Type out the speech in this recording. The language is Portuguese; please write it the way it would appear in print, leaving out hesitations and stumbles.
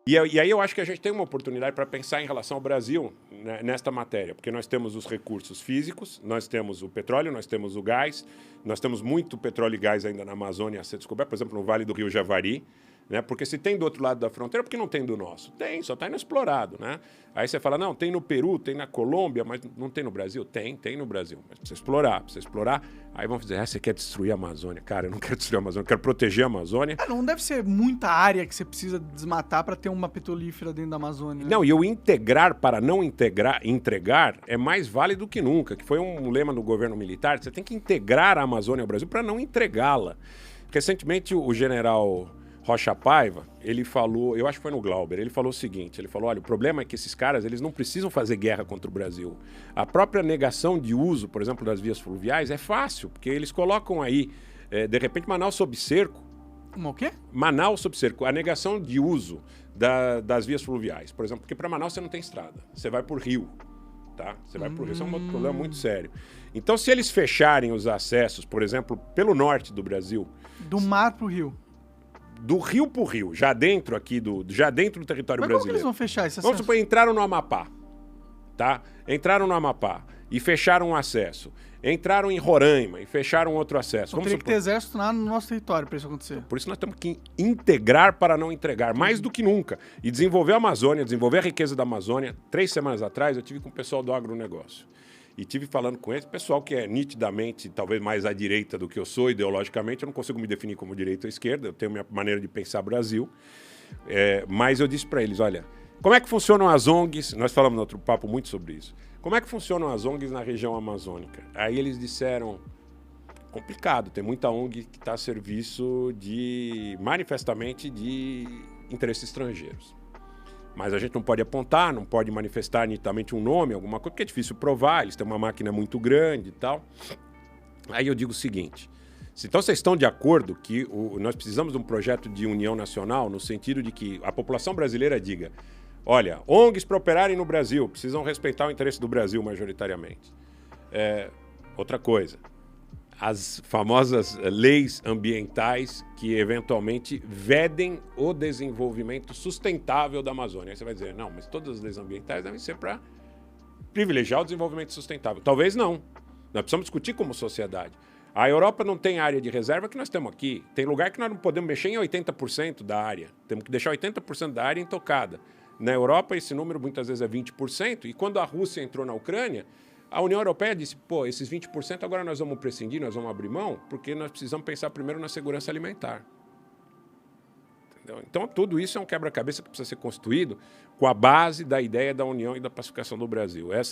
E aí eu acho que a gente tem uma oportunidade para pensar em relação ao Brasil, né, nesta matéria, porque nós temos os recursos físicos, nós temos o petróleo, nós temos o gás, nós temos muito petróleo e gás ainda na Amazônia a ser descoberto, por exemplo, no Vale do Rio Javari, né? Porque se tem do outro lado da fronteira, por que não tem do nosso? Tem, só está inexplorado, né? Aí você fala, não, tem no Peru, tem na Colômbia, mas não tem no Brasil? Tem no Brasil, mas precisa explorar. Aí vão dizer, você quer destruir a Amazônia? Cara, eu não quero destruir a Amazônia, eu quero proteger a Amazônia. Não deve ser muita área que você precisa desmatar para ter uma petrolífera dentro da Amazônia, né? Não, e o integrar para não entregar é mais válido que nunca, que foi um lema do governo militar, você tem que integrar a Amazônia ao Brasil para não entregá-la. Recentemente, o general Rocha Paiva, ele falou, eu acho que foi no Glauber, ele falou o seguinte, ele falou, olha, o problema é que esses caras, eles não precisam fazer guerra contra o Brasil. A própria negação de uso, por exemplo, das vias fluviais é fácil, porque eles colocam aí, de repente, Manaus sob cerco. O quê? Manaus sob cerco, a negação de uso das vias fluviais, por exemplo, porque para Manaus você não tem estrada, você vai por rio, tá? Você vai por rio, isso é um problema muito sério. Então, se eles fecharem os acessos, por exemplo, pelo norte do Brasil... Do mar pro rio. Do rio pro rio, já dentro do território brasileiro. Mas como que eles vão fechar esse acesso? Vamos supor, entraram no Amapá, tá? Entraram no Amapá e fecharam um acesso. Entraram em Roraima e fecharam outro acesso. Então teria que ter exército lá no nosso território para isso acontecer. Por isso nós temos que integrar para não entregar, mais do que nunca. E desenvolver a Amazônia, desenvolver a riqueza da Amazônia. 3 semanas atrás eu tive com o pessoal do agronegócio. E tive falando com eles, pessoal que é nitidamente, talvez mais à direita do que eu sou, ideologicamente, eu não consigo me definir como direita ou esquerda, eu tenho minha maneira de pensar Brasil, mas eu disse para eles, olha, como é que funcionam as ONGs, nós falamos no outro papo muito sobre isso, como é que funcionam as ONGs na região amazônica? Aí eles disseram, complicado, tem muita ONG que está a serviço manifestamente, de interesses estrangeiros. Mas a gente não pode apontar, não pode manifestar nitidamente um nome, alguma coisa, porque é difícil provar, eles têm uma máquina muito grande e tal. Aí eu digo o seguinte, então vocês estão de acordo que nós precisamos de um projeto de união nacional, no sentido de que a população brasileira diga, olha, ONGs para operarem no Brasil, precisam respeitar o interesse do Brasil majoritariamente. Outra coisa, as famosas leis ambientais que eventualmente vedem o desenvolvimento sustentável da Amazônia. Aí você vai dizer, não, mas todas as leis ambientais devem ser para privilegiar o desenvolvimento sustentável. Talvez não. Nós precisamos discutir como sociedade. A Europa não tem área de reserva que nós temos aqui. Tem lugar que nós não podemos mexer em 80% da área. Temos que deixar 80% da área intocada. Na Europa, esse número muitas vezes é 20%. E quando a Rússia entrou na Ucrânia, a União Europeia disse, pô, esses 20% agora nós vamos prescindir, nós vamos abrir mão, porque nós precisamos pensar primeiro na segurança alimentar. Entendeu? Então, tudo isso é um quebra-cabeça que precisa ser construído com a base da ideia da união e da pacificação do Brasil. Essa é